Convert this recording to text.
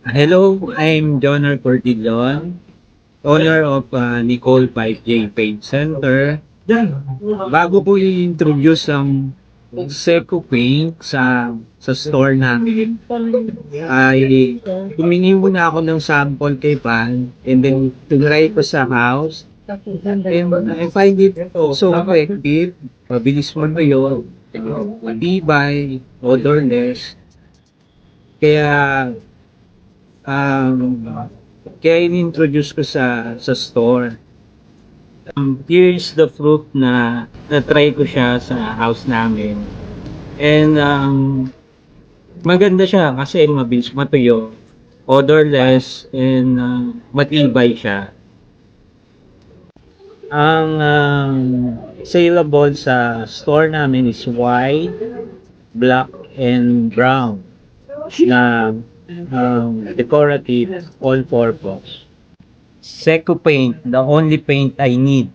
Hello, I'm Jonor Cortillon, owner of Nicole 5J Paint Center. Bago ko i-introduce ang Seco Paint sa store namin, ay humingi muna ako ng sample kay Pan and then tinry ko sa house. And I find it so effective, mabilis matuyo, matibay, odorless. Kaya um, kaya in-introduce ko sa store. Here's the fruit na na-try ko siya sa house namin. And maganda siya kasi mabilis matuyo, odorless, and matibay siya. Ang saleable sa store namin is white, black, and brown na decorative all-purpose. Seco paint, the only paint I need